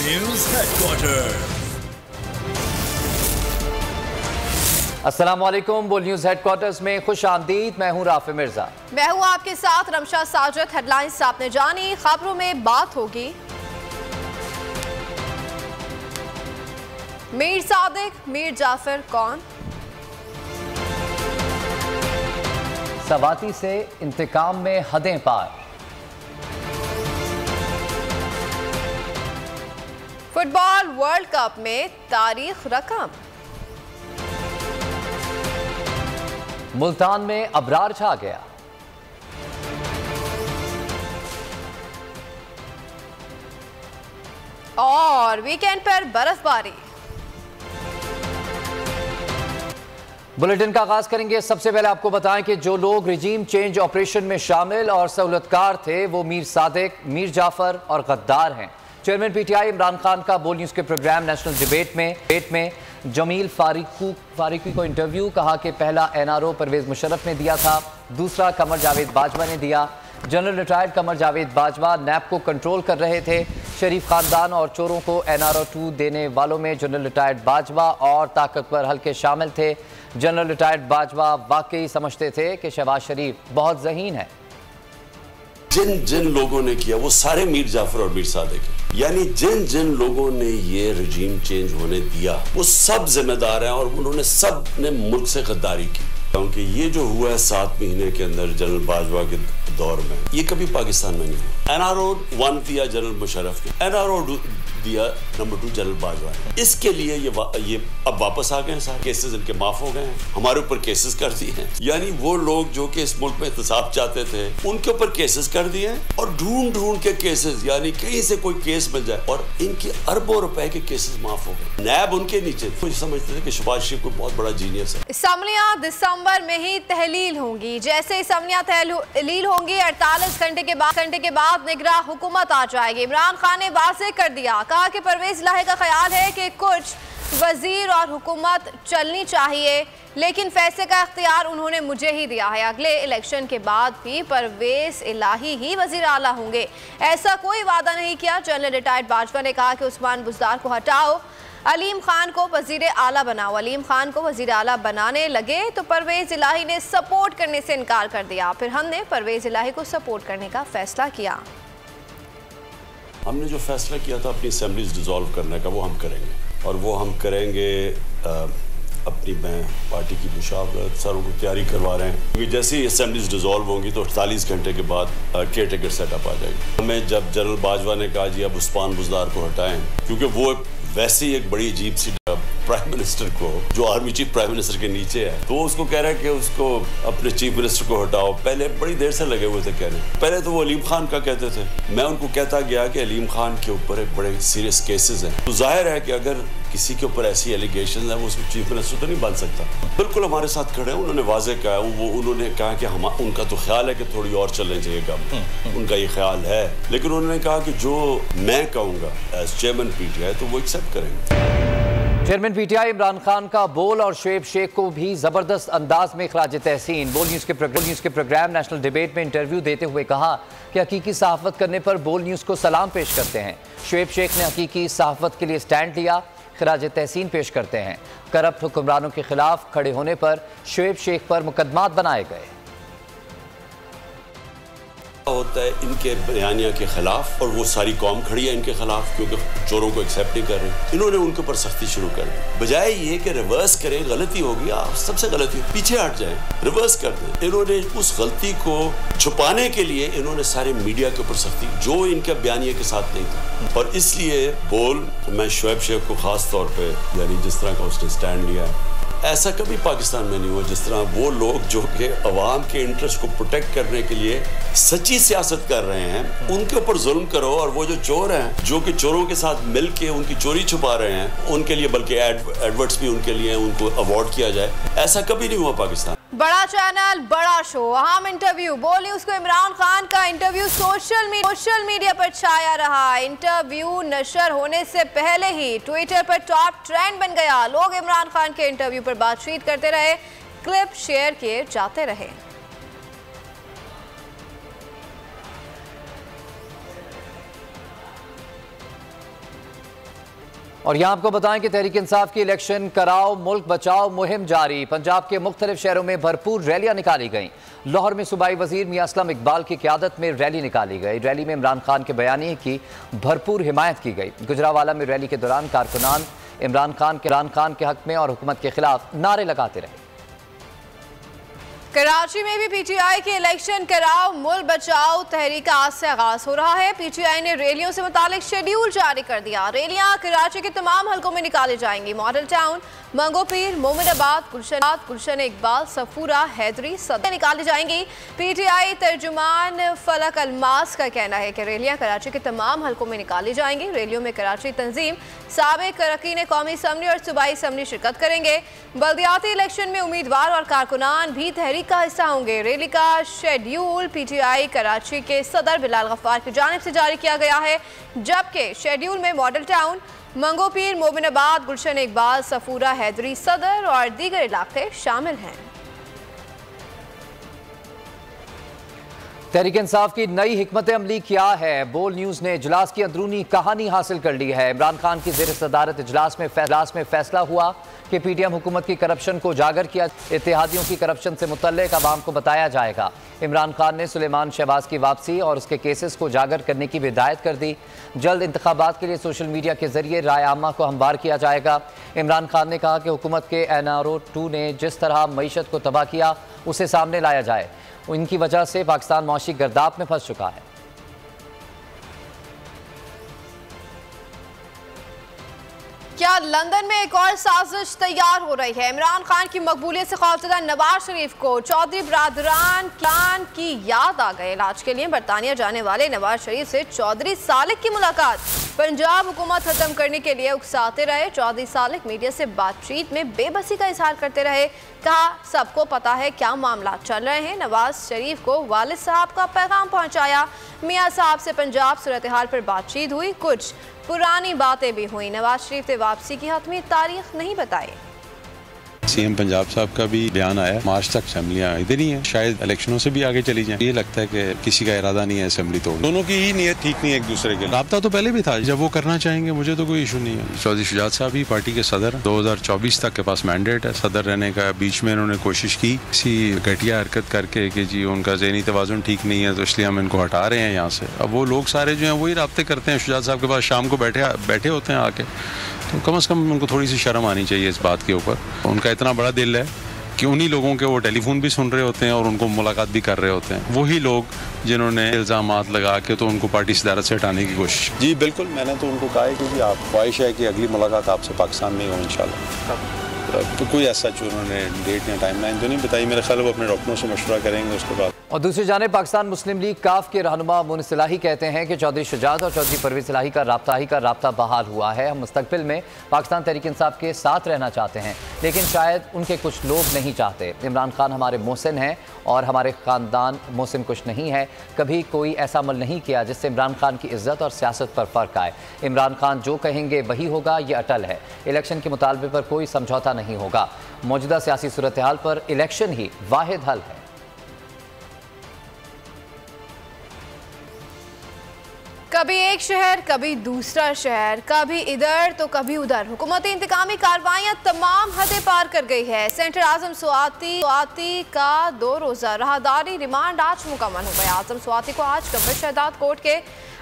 News headquarter. अस्सलामुअलैकुम। बोल news headquarters में खुश आमदीद। मैं हूं राफे मिर्जा। मैं हूं आपके साथ रमशा साजिद। हेडलाइंस आपने जानी, खबरों में बात होगी। मीर सादिक, मीर जाफर कौन? सवाती से इंतकाम में हदें पार। फुटबॉल वर्ल्ड कप में तारीख रकम। मुल्तान में अबरार छा गया। और वीकेंड पर बर्फबारी। बुलेटिन का आगाज करेंगे। सबसे पहले आपको बताएं कि जो लोग रिजीम चेंज ऑपरेशन में शामिल और सहूलतकार थे वो मीर सादिक, मीर जाफर और गद्दार हैं। चेयरमैन पीटीआई इमरान खान का बोल न्यूज़ के प्रोग्राम नेशनल डिबेट में जमील फारूकी को इंटरव्यू। कहा कि पहला एनआरओ परवेज मुशर्रफ ने दिया था, दूसरा कमर जावेद बाजवा ने दिया। जनरल रिटायर्ड कमर जावेद बाजवा नैब को कंट्रोल कर रहे थे। शरीफ खानदान और चोरों को एनआरओ 2 देने वालों में जनरल रिटायर्ड बाजवा और ताकतवर हल्के शामिल थे। जनरल रिटायर्ड बाजवा वाकई समझते थे कि शहबाज शरीफ बहुत ज़हीन है। जिन जिन लोगों ने किया वो सारे मीर जाफर और मीर सादिक हैं। यानी जिन जिन लोगों ने ये रजीम चेंज होने दिया वो सब जिम्मेदार हैं और उन्होंने सब ने मुल्क से गद्दारी की। क्योंकि ये जो हुआ है 7 महीने के अंदर जनरल बाजवा के दौर में, ये कभी पाकिस्तान में नहीं हुआ। एनआरओ 1 दिया जनरल मुशर्रफ ने, एनआरओ दिया नंबर 2 जनरल बाजवा ने। इसके लिए ये अब वापस आ गए हैं। सारे केसेस इनके माफ हो गए हैं, हमारे ऊपर केसेस कर दिए हैं। यानी वो लोग जो कि इस मुल्क में एहतसाब चाहते थे उनके ऊपर केसेस कर दिए हैं और ढूंढ ढूंढ के केसेस, यानी कहीं से कोई केस मिल जाए और इनके अरबों रुपए के केसेस माफ हो गए। नैब उनके नीचे थे। समझते थे कि शहबाज शरीफ कोई बहुत बड़ा जीनियस है। असम्बलियां दिसंबर में ही तहलील होंगी। जैसे असम्बलियां तहलील होंगी 48 घंटे के बाद निगरां हुकूमत आ जाएगी। इमरान खान ने वाज़ेह कर दिया, कहा कि परवेज इलाही का ख्याल है कि कुछ वजीर और हुकूमत चलनी चाहिए, लेकिन फैसले का इख्तियार उन्होंने मुझे ही दिया है। अगले इलेक्शन के बाद भी परवेज इलाही ही वजीर आला होंगे, ऐसा कोई वादा नहीं किया। जनरल रिटायर्ड बाजवा ने कहा कि उस्मान बुज़दार को हटाओ, अलीम खान को वजीर आला बनाओ। अलीम खान को वजीर आला बनाने लगे तो परवेज इलाही ने सपोर्ट करने से इनकार कर दिया। फिर हमने परवेज इलाही को सपोर्ट करने का फैसला किया। हमने जो फैसला किया था अपनी असेंबलीज डिसॉल्व करने का, वो हम करेंगे और वो हम करेंगे अपनी पार्टी की मुशावरत सारों को तैयारी करवा रहे हैं। क्योंकि जैसे ही असेंबलीज डिसॉल्व होंगी तो 48 घंटे के बाद केयर टेकर सेटअप आ जाएगी। हमें जब जनरल बाजवा ने कहा जी अब उस्मान बुज़दार को हटाएं, क्योंकि वो वैसे ही एक बड़ी अजीब सी प्राइम मिनिस्टर को, जो आर्मी चीफ प्राइम मिनिस्टर के नीचे है, तो उसको कह रहा है कि उसको अपने चीफ मिनिस्टर को हटाओ। पहले बड़ी देर से लगे हुए थे कहने। पहले तो वो अलीम खान का कहते थे, मैं उनको कहता गया कि अलीम खान के ऊपर एक बड़े सीरियस केसेस हैं, तो जाहिर है कि अगर किसी के ऊपर ऐसी एलिगेशन है वो उसको चीफ मिनिस्टर तो नहीं बन सकता। बिल्कुल हमारे साथ खड़े हैं। उन्होंने वाज़ेह कहा, उन्होंने कहा कि उनका तो ख्याल है कि थोड़ी और चलनी चाहिए काम, उनका ये ख्याल है, लेकिन उन्होंने कहा कि जो मैं कहूँगा एज चेयरमैन पीटीआई तो वो एक्सेप्ट करेंगे। चेयरमैन पीटीआई इमरान खान का बोल और शुएब शेख को भी जबरदस्त अंदाज में खराज तहसीन। बोल न्यूज़ के प्रोग्राम नेशनल डिबेट में इंटरव्यू देते हुए कहा कि हकीकी सहाफ़त करने पर बोल न्यूज़ को सलाम पेश करते हैं। शुएब शेख ने हकीकी सहाफ़त के लिए स्टैंड लिया, खराज तहसीन पेश करते हैं। करप्ट हुक्मरानों के खिलाफ खड़े होने पर शुएब शेख पर मुकदमात बनाए गए। होता है इनके बयानिया के खिलाफ और वो सारी कौम खड़ी है इनके खिलाफ, क्योंकि चोरों को एक्सेप्ट नहीं कर रहे। इन्होंने उनके ऊपर सख्ती शुरू कर दी, बजाय ये कि रिवर्स करें, गलती होगी सबसे गलती पीछे हट जाए, रिवर्स कर दें। इन्होंने उस गलती को छुपाने के लिए इन्होंने सारे मीडिया के ऊपर सख्ती, जो इनके बयानिया के साथ नहीं था। और इसलिए बोल मैं शुएब शेख को खास तौर पर, यानी जिस तरह का उसने स्टैंड लिया, ऐसा कभी पाकिस्तान में नहीं हुआ जिस तरह वो लोग जो कि अवाम के इंटरेस्ट को प्रोटेक्ट करने के लिए सच्ची सियासत कर रहे हैं उनके ऊपर जुल्म करो, और वो जो चोर हैं जो कि चोरों के साथ मिलके उनकी चोरी छुपा रहे हैं उनके लिए बल्कि एडवर्ट्स भी उनके लिए उनको अवार्ड किया जाए, ऐसा कभी नहीं हुआ पाकिस्तान। बड़ा चैनल बड़ा शो, अहम इंटरव्यू। बोल न्यूज़ को इमरान खान का इंटरव्यू सोशल मीडिया पर छाया रहा। इंटरव्यू नशर होने से पहले ही ट्विटर पर टॉप ट्रेंड बन गया। लोग इमरान खान के इंटरव्यू पर बातचीत करते रहे, क्लिप शेयर किए जाते रहे। और यहाँ आपको बताएं कि तहरीक इंसाफ की इलेक्शन कराओ मुल्क बचाओ मुहिम जारी। पंजाब के मुख्तलिफ शहरों में भरपूर रैलियां निकाली गईं। लाहौर में सूबाई वजीर मियां असलम इकबाल की क़यादत में रैली निकाली गई। रैली में इमरान खान के बयानिए की भरपूर हिमायत की गई। गुजरावाला में रैली के दौरान कारकुनान इमरान खान के हक में और हुकूमत के खिलाफ नारे लगाते रहे। कराची में भी पीटीआई के इलेक्शन कराओ मुल्क बचाओ तहरीक आज से आगाज हो रहा है। पीटीआई ने रैलियों से मुतालिक शेड्यूल जारी कर दिया। रैलियां कराची के तमाम हलकों में निकाली जाएंगी। मॉडल टाउन, मंगोपीर, मोमिनाबाद, गुलशन इकबाल, सफूरा, हैदरी सदर निकाली जाएंगी। पीटीआई तर्जुमान फलक अलमास का कहना है कि रैलियां कराची के तमाम हलकों में निकाली जाएंगी। रैलियों में कराची तंजीम, साबिक अरकान कौमी असम्बली और सूबाई असम्बली शिरकत करेंगे। बल्दियाती इलेक्शन में उम्मीदवार और कारकुनान भी तहरीक का हिस्सा होंगे। रैली का शेड्यूल पीटीआई कराची के सदर बिलाल गफ्फार की जानिब से जारी किया गया है, जबकि शेड्यूल में मॉडल टाउन, मंगोपीर, मोमिनाबाद, गुलशन इकबाल, सफूरा, हैदरी सदर और दीगर इलाके शामिल हैं। तहरीक इंसाफ की नई हिकमत अमली क्या है? बोल न्यूज़ ने इजलास की अंदरूनी कहानी हासिल कर ली है। इमरान खान की ज़ेर सदारत इजलास में फैसला हुआ कि पीटीएम हुकूमत की करप्शन को उजागर किया। इत्तेहादियों की करप्शन से मुतल्लिक अवाम को बताया जाएगा। इमरान खान ने सुलेमान शहबाज की वापसी और उसके केसेस को उजागर करने की भी हिदायत कर दी। जल्द इंतखाबात के लिए सोशल मीडिया के जरिए राय आमा को हमवार किया जाएगा। इमरान खान ने कहा कि हुकूमत के NRO 2 ने जिस तरह मईशत को तबाह किया उसे सामने लाया जाए। इनकी वजह से पाकिस्तान मौशी गर्दाब में फंस चुका है। क्या लंदन में एक और साजिश तैयार हो रही है? इमरान खान की मकबूलियत से खौफजदा नवाज शरीफ को चौधरी बरादरान खान की याद आ गई। इलाज के लिए बरतानिया जाने वाले नवाज शरीफ से चौधरी सालिक की मुलाकात पंजाब हुकूमत खत्म करने के लिए उकसाते रहे। चौधरी सालिक मीडिया से बातचीत में बेबसी का इजहार करते रहे। कहा सबको पता है क्या मामला चल रहे हैं। नवाज शरीफ को वालिद साहब का पैगाम पहुंचाया। मियां साहब से पंजाब सूरत हाल पर बातचीत हुई। कुछ पुरानी बातें भी हुई। नवाज शरीफ ने वापसी की हतमी तारीख नहीं बताई। सीएम पंजाब साहब का भी बयान आया, मार्च तक असेंबलियां इधर ही हैं, शायद इलेक्शनों से भी आगे चली जाएं। ये लगता है कि किसी का इरादा नहीं है असेंबली तोड़ने। दोनों की ही नीयत ठीक नहीं है एक दूसरे के। राब्ता तो पहले भी था, जब वो करना चाहेंगे मुझे तो कोई इशू नहीं है। चौधरी शुजात साहब ही पार्टी के सदर, 2024 तक के पास मैंडेट है सदर रहने का। बीच में उन्होंने कोशिश की किसी घटिया हरकत करके कि जी उनका ज़हनी तवाज़ुन ठीक नहीं है तो इसलिए हम इनको हटा रहे हैं यहाँ से। अब वो लोग सारे जो हैं वही राब्ते करते हैं शुजात साहब के पास, शाम को बैठे होते हैं आके। तो कम से कम उनको थोड़ी सी शर्म आनी चाहिए इस बात के ऊपर। उनका इतना बड़ा दिल है कि उन्हीं लोगों के वो टेलीफोन भी सुन रहे होते हैं और उनको मुलाकात भी कर रहे होते हैं। वही लोग जिन्होंने इल्ज़ामात लगा के तो उनको पार्टी सदारत से हटाने की कोशिश। जी बिल्कुल, मैंने तो उनको कहा है कि आप ख्वाहिश है कि अगली मुलाकात आपसे पाकिस्तान में ही हो इंशाल्लाह। तो कोई ऐसा उन्होंने डेट या टाइमलाइन तो नहीं बताई। मेरे ख्याल वो अपने डॉक्टरों से मशवरा करेंगे उसके बाद। और दूसरी जानिब पाकिस्तान मुस्लिम लीग काफ के रहनुमा मुनीस इलाही कहते हैं कि चौधरी शुजात और चौधरी परवेज इलाही का राब्ता बहाल हुआ है। हम मुस्तकबिल में पाकिस्तान तहरीक इंसाफ के साथ रहना चाहते हैं, लेकिन शायद उनके कुछ लोग नहीं चाहते। इमरान खान हमारे मोहसिन हैं और हमारे ख़ानदान मोहसिन कुछ नहीं है। कभी कोई ऐसा अमल नहीं किया जिससे इमरान खान की इज्जत और सियासत पर फ़र्क आए। इमरान खान जो कहेंगे वही होगा, ये अटल है। इलेक्शन के मुतालबे पर कोई समझौता नहीं होगा। मौजूदा सियासी सूरत हाल पर इलेक्शन ही वाहिद हल है। कभी एक शहर, कभी दूसरा शहर, कभी इधर तो कभी उधर। हुकूमती इंतकामी कार्रवाइयां तमाम हदें पार कर गई है। सेंटर आजम स्वाति का 2 रोज़ा राहदारी रिमांड आज मुकम्मल हो गया। आजम स्वाति को आज कब्र शहदाद कोर्ट के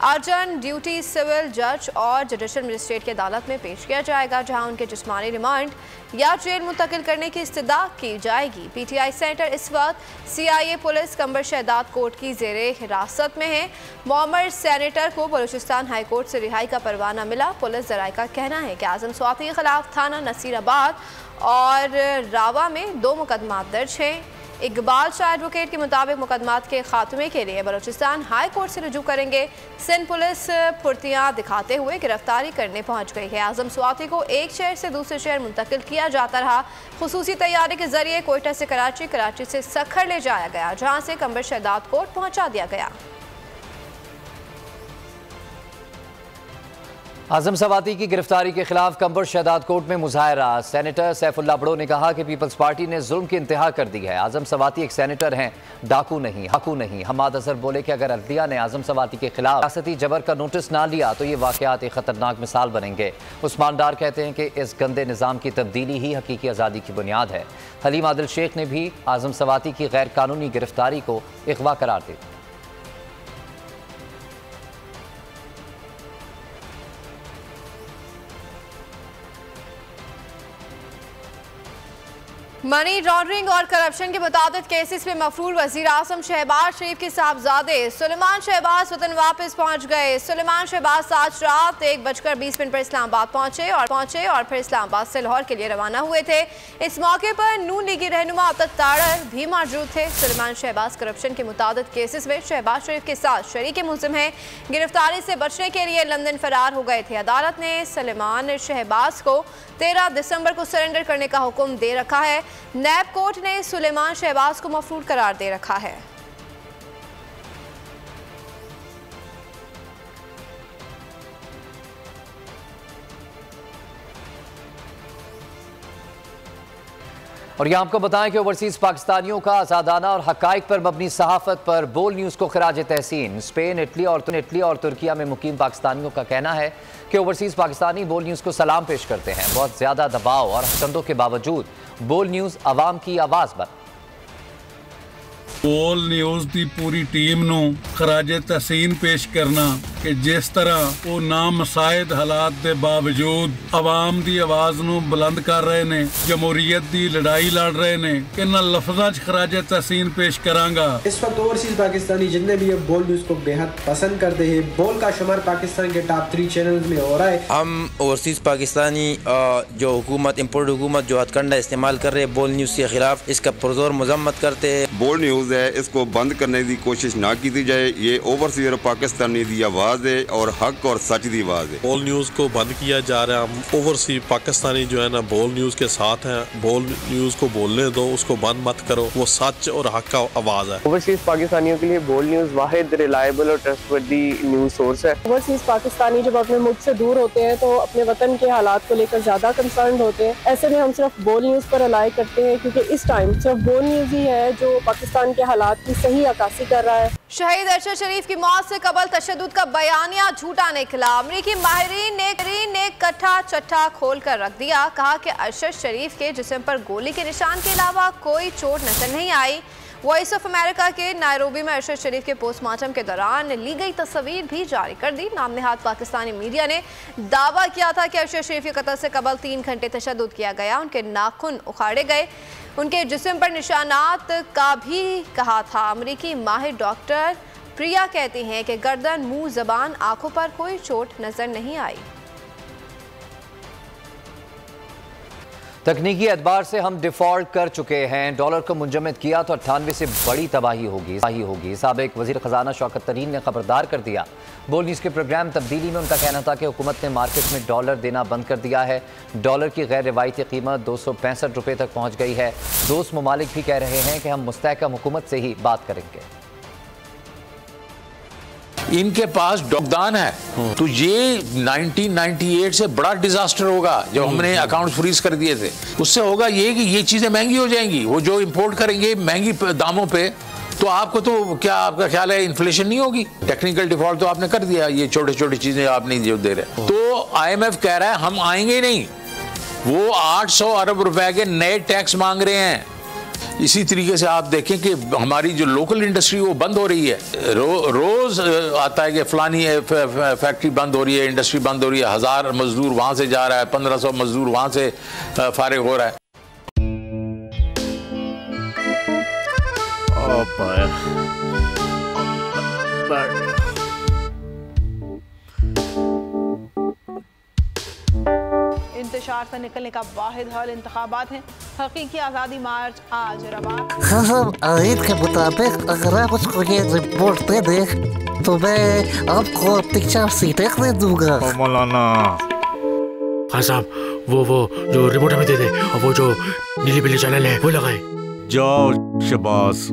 अर्जन ड्यूटी सिविल जज और जुडिशल मजिस्ट्रेट की अदालत में पेश किया जाएगा, जहां उनके जिस्मानी रिमांड या जेल मुंतकिल करने की इस्तदा की जाएगी। पीटीआई सेंटर इस वक्त CIA पुलिस कम्बर शहदाद कोर्ट की ज़ेरे हिरासत में है। मोहम्मद सेनेटर को बलूचिस्तान हाई कोर्ट से रिहाई का परवाना मिला। पुलिस ज़राए का कहना है कि आजम स्वाति के खिलाफ थाना नसीराबाद और रावा में 2 मुकदमात दर्ज हैं। इकबाल शाह एडवोकेट के मुताबिक मुकदमात के खात्मे के लिए बलूचिस्तान हाई कोर्ट से रुजू करेंगे। सिंध पुलिस फुर्तियाँ दिखाते हुए गिरफ्तारी करने पहुंच गई है। आजम स्वाति को एक शहर से दूसरे शहर मुंतकिल किया जाता रहा। खुसूसी तैयारी के जरिए कोयटा से कराची, कराची से सखर ले जाया गया, जहाँ से कम्बर शहदाद कोर्ट पहुँचा दिया गया। आजम सवाती की गिरफ्तारी के खिलाफ कंबर शहदाद कोर्ट में मुजाहरा। सेनेटर सैफुल्लाह बड़ो ने कहा कि पीपल्स पार्टी ने जुल्म की इंतहा कर दी है। आजम सवाती एक सेनेटर हैं, डाकू नहीं, हकू नहीं। हमाद अजहर बोले कि अगर अदलिया ने आजम सवाती के खिलाफ सियासती जबर का नोटिस ना लिया तो ये वाकयात एक खतरनाक मिसाल बनेंगे। उस्मान डार कहते हैं कि इस गंदे निज़ाम की तब्दीली ही हकीकी आज़ादी की बुनियाद है। हलीम आदिल शेख ने भी आजम सवाती की गैर कानूनी गिरफ्तारी को इगवा करार दी। मनी लॉन्ड्रिंग और करप्शन के मुताबिक केसेस में मफरूर वजीर आजम शहबाज शरीफ के साहबजादे सुलेमान शहबाज वतन वापस पहुंच गए। सुलेमान शहबाज आज रात 1:20 पर इस्लामाबाद पहुंचे और फिर इस्लामाबाद से लाहौर के लिए रवाना हुए थे। इस मौके पर नून लीगी रहनुमा अब्दुल तारर भी मौजूद थे। सुलेमान शहबाज करप्शन के मुताबिक केसेस में शहबाज शरीफ के साथ शरीक मुलजिम हैं। गिरफ्तारी से बचने के लिए लंदन फरार हो गए थे। अदालत ने सुलेमान शहबाज को 13 दिसंबर को सरेंडर करने का हुक्म दे रखा है। नैब कोर्ट ने सुलेमान शहबाज को मफरूर करार दे रखा है। और यहाँ आपको बताएं कि ओवरसीज पाकिस्तानियों का आज़ादाना और हकाइक पर मबनी सहाफ़त पर बोल न्यूज़ को खराज तहसीन। स्पेन, इटली और तुर्किया में मुकीम पाकिस्तानियों का कहना है कि ओवरसीज पाकिस्तानी बोल न्यूज़ को सलाम पेश करते हैं। बहुत ज़्यादा दबाव और हसंदों के बावजूद बोल न्यूज़ आवाम की आवाज़ बन। बोल न्यूज़ की पूरी टीम नू खराजे तहसीन पेश करना कि जिस तरह वो नामसायद हालात के बावजूद आवाम की आवाज़ नू बुलंद कर रहे ने, जमहूरीयत की लड़ाई लड़ रहे ने, इन्हां लफ्ज़ां च खराजे तहसीन पेश करांगा। इस वक्त ओवरसीज पाकिस्तानी जितने भी बोल न्यूज़ को बेहद पसंद करते हैं। बोल का शुमार पाकिस्तान के टॉप 3 चैनल्स में हो रहा है। हम ओवरसीज पाकिस्तानी जो हुकूमत इम्पोर्ट हुकूमत जो हथकंडा इस्तेमाल कर रहे हैं बोल न्यूज़ के खिलाफ, इसका पुरजोर मजम्मत करते हैं। बोल न्यूज़ है, इसको बंद करने की कोशिश ना की जाए। ये ओवरसीज पाकिस्तानी की आवाज़ है और हक और सच की आवाज़ है। बोल न्यूज़ को बंद किया जा रहा है। हम ओवरसीज पाकिस्तानी जो है ना बोल न्यूज़ के साथ हैं। बोल न्यूज़ को बोलने दो, उसको बंद मत करो। वो सच और हक का आवाज़ है। ओवरसीज पाकिस्तानियों के लिए बोल न्यूज़ वाहिद रिलायबल और ट्रस्टवर्दी न्यूज़ सोर्स है। ओवरसीज पाकिस्तानी जब अपने मुल्क से दूर होते हैं तो अपने वतन के हालात को लेकर ज्यादा कंसर्न होते हैं। ऐसे में हम सिर्फ बोल न्यूज़ पर रिलाई करते हैं क्योंकि इस टाइम सिर्फ बोल न्यूज़ ही है जो पाकिस्तान के हालात की सही अक्कासी कर रहा है। शहीद अरशद शरीफ की मौत से कबल तशद्दुद का बयानिया झूठा निकला। अमरीकी माहिरीन ने कट्ठा चट्ठा खोल कर रख दिया। कहा कि अरशद शरीफ के जिस्म पर गोली के निशान के अलावा कोई चोट नजर नहीं आई। वॉइस ऑफ अमेरिका के नायरोबी में अरशद शरीफ के पोस्टमार्टम के दौरान ली गई तस्वीर भी जारी कर दी। नाम नहाद पाकिस्तानी मीडिया ने दावा किया था कि अरशद शरीफ के कत्ल से कबल 3 घंटे तशद्दुद किया गया। उनके नाखून उखाड़े गए, उनके जिस्म पर निशानात का भी कहा था। अमरीकी माहिर डॉक्टर प्रिया कहती हैं कि गर्दन, मुंह, जबान, आंखों पर कोई चोट नजर नहीं आई। तकनीकी एतबार से हम डिफॉल्ट कर चुके हैं। डॉलर को मुंजमद किया तो 98 से बड़ी तबाही होगी। साबिक वजीर खजाना शौकत तरीन ने खबरदार कर दिया। बोल न्यूज़ के प्रोग्राम तब्दीली में उनका कहना था कि हुकूमत ने मार्केट में डॉलर देना बंद कर दिया है। डॉलर की गैर रिवायती कीमत 265 रुपये तक पहुँच गई है। दोस्त ममालिक भी कह रहे हैं कि हम मुस्तहकम हुकूमत से ही बात करेंगे। इनके पास डॉकदान है तो ये 1998 से बड़ा डिजास्टर होगा जब हमने अकाउंट फ्रीज कर दिए थे। उससे होगा ये कि ये चीजें महंगी हो जाएंगी। वो जो इंपोर्ट करेंगे महंगी दामों पे, तो आपको तो क्या आपका ख्याल है इन्फ्लेशन नहीं होगी? टेक्निकल डिफॉल्ट तो आपने कर दिया। ये छोटी छोटी चीजें आप नहीं जो दे रहे। तो IMF कह रहा है हम आएंगे नहीं। वो 800 अरब रुपए के नए टैक्स मांग रहे हैं। इसी तरीके से आप देखें कि हमारी जो लोकल इंडस्ट्री वो बंद हो रही है। रोज आता है कि फलानी फैक्ट्री बंद हो रही है, इंडस्ट्री बंद हो रही है। 1000 मजदूर वहां से जा रहा है, 1500 मजदूर वहां से फारिग हो रहा है। इंतशार से निकलने का वाहिद हल इंतखाबात हैं। हकीकी आज़ादी मार्च आज रवा। आयत के मुताबिक अगर आप उसको ये रिपोर्ट दे दे तो मैं आपको अपनी 4 सीटें दे दूंगा। मौलाना हाँ साहब, वो जो रिपोर्ट हमें दे दे और वो जो नीली पीली चैनल है वो लगाए। जाओ शबास।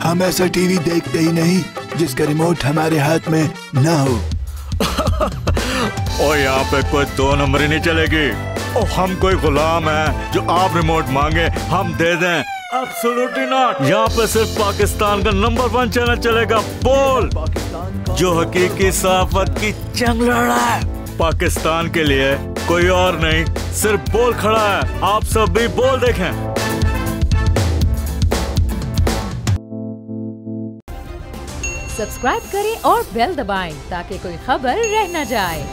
हम ऐसा टीवी देखते ही नहीं जिसका रिमोट हमारे हाथ में ना हो। और यहाँ पे कोई 2 नंबरी नहीं चलेगी। और हम कोई गुलाम है जो आप रिमोट मांगे हम दे दें? Absolutely not. यहाँ पे सिर्फ पाकिस्तान का नंबर 1 चैनल चलेगा, बोल, जो हकीकी सहाफत की जंग लड़ रहा है। पाकिस्तान के लिए कोई और नहीं, सिर्फ बोल खड़ा है। आप सब भी बोल देखें। सब्सक्राइब करें और बेल दबाएं ताकि कोई खबर रह न जाए।